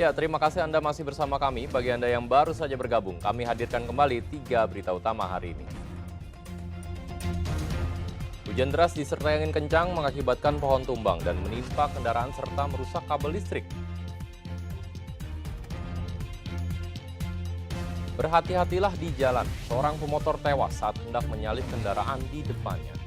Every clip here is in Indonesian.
Ya, terima kasih Anda masih bersama kami. Bagi Anda yang baru saja bergabung, kami hadirkan kembali 3 berita utama hari ini. Hujan deras disertai angin kencang mengakibatkan pohon tumbang dan menimpa kendaraan serta merusak kabel listrik. Berhati-hatilah di jalan, seorang pemotor tewas saat hendak menyalip kendaraan di depannya.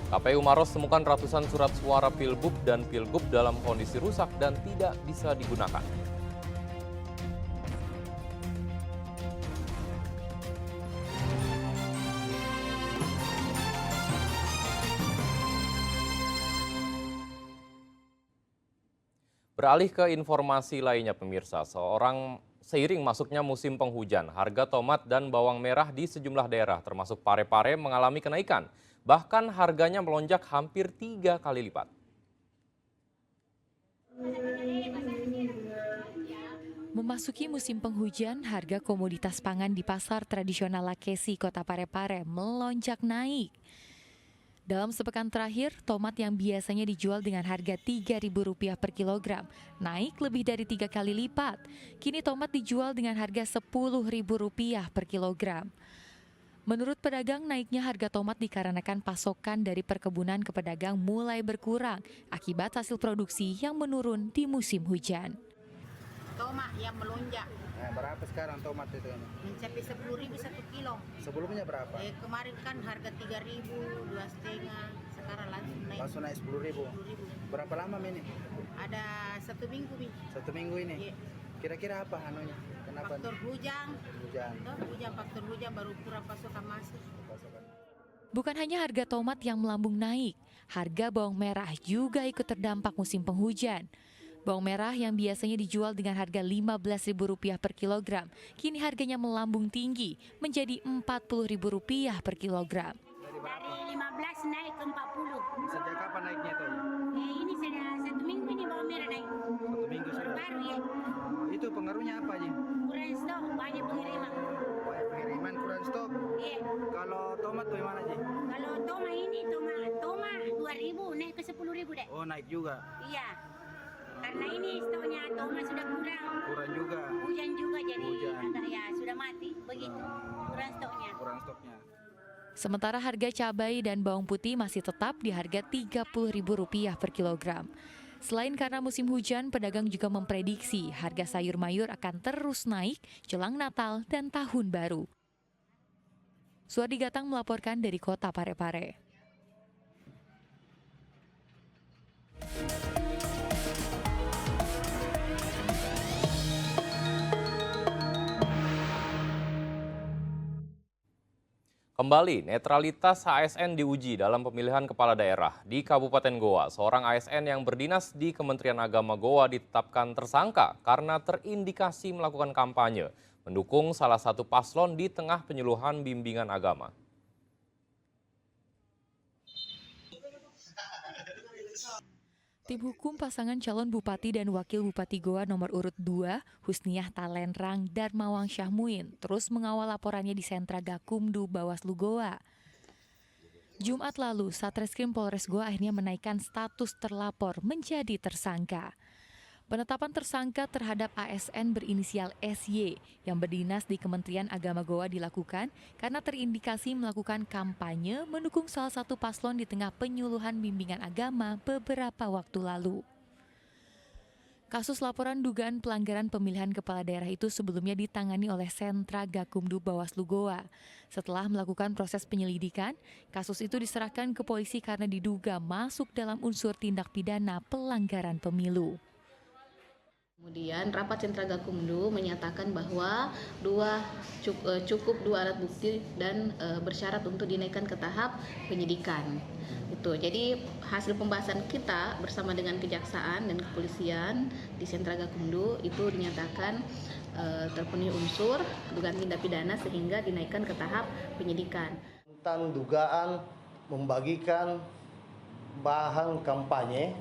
KPU Maros temukan ratusan surat suara Pilbub dan Pilgub dalam kondisi rusak dan tidak bisa digunakan. Beralih ke informasi lainnya pemirsa, seiring masuknya musim penghujan, harga tomat dan bawang merah di sejumlah daerah termasuk Parepare mengalami kenaikan. Bahkan harganya melonjak hampir 3 kali lipat. Memasuki musim penghujan, harga komoditas pangan di pasar tradisional Lakesi, Kota Parepare melonjak naik. Dalam sepekan terakhir, tomat yang biasanya dijual dengan harga Rp3.000 per kilogram, naik lebih dari 3 kali lipat. Kini tomat dijual dengan harga Rp10.000 per kilogram. Menurut pedagang, naiknya harga tomat dikarenakan pasokan dari perkebunan ke pedagang mulai berkurang akibat hasil produksi yang menurun di musim hujan. Tomat yang melonjak. Nah, berapa sekarang tomat itu? Mencapai 10.000 1 kilo. Sebelumnya berapa? Kemarin kan harga 3.000, 2,5. Sekarang langsung naik. Langsung naik 10.000. 10.000. Berapa lama ini? Ada 1 minggu, Mi. 1 minggu ini? Iya. Kira-kira apa anunya? Kenapa? Faktor hujan. Hujan. Faktor hujan baru kurang pasokan masuk. Bukan hanya harga tomat yang melambung naik, harga bawang merah juga ikut terdampak musim penghujan. Bawang merah yang biasanya dijual dengan harga Rp15.000 per kilogram, kini harganya melambung tinggi menjadi Rp40.000 per kilogram. Dari 15 naik ke 40. Sejak kapan naiknya itu? Ini sudah 1 minggu ini bawang merah naik. 1 minggu sudah. Baru ya. Itu pengaruhnya apa, Ji? Kurang stok, banyak pengiriman. Banyak pengiriman, kurang stok. Iya. Kalau tomat bagaimana, Ji? Kalau tomat ini, tomat 2.000 naik ke 10.000 deh. Oh, naik juga. Iya. Karena ini stoknya tomat sudah kurang. Kurang juga. Hujan juga jadi Hujan. agak ya sudah mati begitu. Kurang stoknya. Kurang stoknya. Sementara harga cabai dan bawang putih masih tetap di harga Rp30.000 per kilogram. Selain karena musim hujan, pedagang juga memprediksi harga sayur mayur akan terus naik jelang Natal dan Tahun Baru. Suardi Gatang melaporkan dari Kota Parepare. Kembali, netralitas ASN diuji dalam pemilihan kepala daerah. Di Kabupaten Goa, seorang ASN yang berdinas di Kementerian Agama Goa ditetapkan tersangka karena terindikasi melakukan kampanye, mendukung salah satu paslon di tengah penyuluhan bimbingan agama. Tim hukum pasangan calon Bupati dan Wakil Bupati Goa nomor urut 2, Husniah Talenrang dan Mawang Syahmuin, terus mengawal laporannya di Sentra Gakumdu Bawaslu Goa. Jumat lalu, Satreskrim Polres Goa akhirnya menaikkan status terlapor menjadi tersangka. Penetapan tersangka terhadap ASN berinisial SY yang berdinas di Kementerian Agama Goa dilakukan karena terindikasi melakukan kampanye mendukung salah satu paslon di tengah penyuluhan bimbingan agama beberapa waktu lalu. Kasus laporan dugaan pelanggaran pemilihan kepala daerah itu sebelumnya ditangani oleh Sentra Gakumdu Bawaslu Goa. Setelah melakukan proses penyelidikan, kasus itu diserahkan ke polisi karena diduga masuk dalam unsur tindak pidana pelanggaran pemilu. Kemudian rapat Sentra Gakumdu menyatakan bahwa cukup dua alat bukti dan bersyarat untuk dinaikkan ke tahap penyidikan. Itu. Jadi hasil pembahasan kita bersama dengan kejaksaan dan kepolisian di Sentra Gakumdu itu dinyatakan terpenuhi unsur dugaan tindak pidana sehingga dinaikkan ke tahap penyidikan. Tentang dugaan membagikan bahan kampanye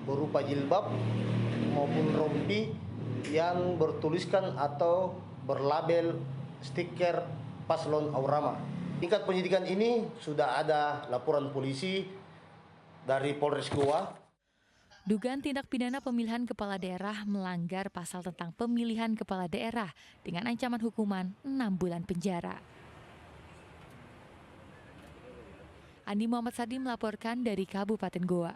berupa jilbab maupun rompi yang bertuliskan atau berlabel stiker paslon Aurama. Tingkat penyidikan ini sudah ada laporan polisi dari Polres Goa. Dugaan tindak pidana pemilihan kepala daerah melanggar pasal tentang pemilihan kepala daerah dengan ancaman hukuman 6 bulan penjara. Andi Muhammad Sadi melaporkan dari Kabupaten Goa.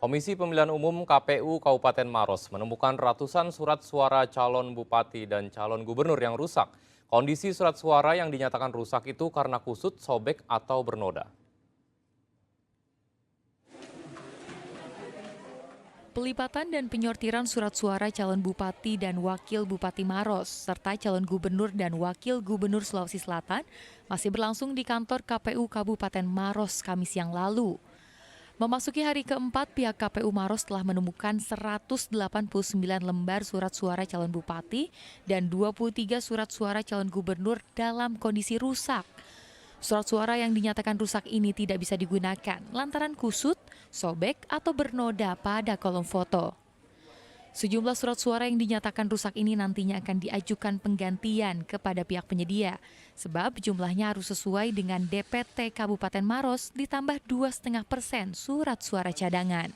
Komisi Pemilihan Umum KPU Kabupaten Maros menemukan ratusan surat suara calon bupati dan calon gubernur yang rusak. Kondisi surat suara yang dinyatakan rusak itu karena kusut, sobek, atau bernoda. Pelipatan dan penyortiran surat suara calon bupati dan wakil bupati Maros serta calon gubernur dan wakil gubernur Sulawesi Selatan masih berlangsung di kantor KPU Kabupaten Maros Kamis yang lalu. Memasuki hari keempat, pihak KPU Maros telah menemukan 189 lembar surat suara calon bupati dan 23 surat suara calon gubernur dalam kondisi rusak. Surat suara yang dinyatakan rusak ini tidak bisa digunakan lantaran kusut, sobek, atau bernoda pada kolom foto. Sejumlah surat suara yang dinyatakan rusak ini nantinya akan diajukan penggantian kepada pihak penyedia, sebab jumlahnya harus sesuai dengan DPT Kabupaten Maros ditambah 2,5% surat suara cadangan.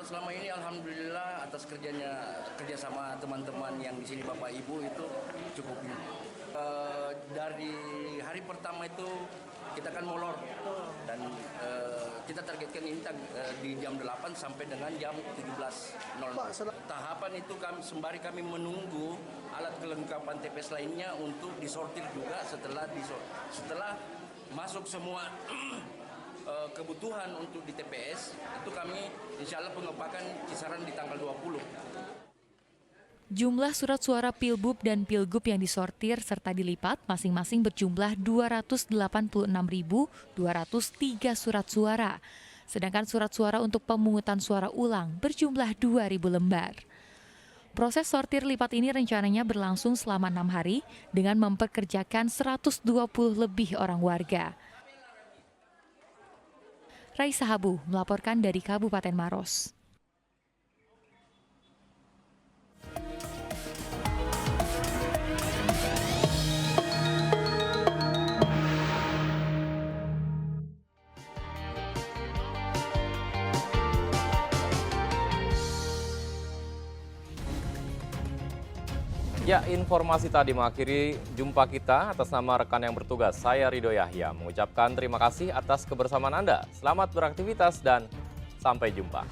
Selama ini alhamdulillah atas kerjasama teman-teman yang di sini Bapak Ibu itu cukup. Dari hari pertama itu kita kan molor dan kita targetkan ini di jam 8 sampai dengan jam 17.00. Tahapan itu sembari kami menunggu alat kelengkapan TPS lainnya untuk disortir juga setelah masuk semua kebutuhan untuk di TPS itu kami insya Allah pengepakan kisaran di tanggal 20. Jumlah surat suara Pilbub dan Pilgub yang disortir serta dilipat masing-masing berjumlah 286.203 surat suara. Sedangkan surat suara untuk pemungutan suara ulang berjumlah 2.000 lembar. Proses sortir lipat ini rencananya berlangsung selama 6 hari dengan mempekerjakan 120 lebih orang warga. Raisa Habu melaporkan dari Kabupaten Maros. Ya, informasi tadi mengakhiri jumpa kita. Atas nama rekan yang bertugas, saya Ridho Yahya mengucapkan terima kasih atas kebersamaan Anda. Selamat beraktivitas dan sampai jumpa.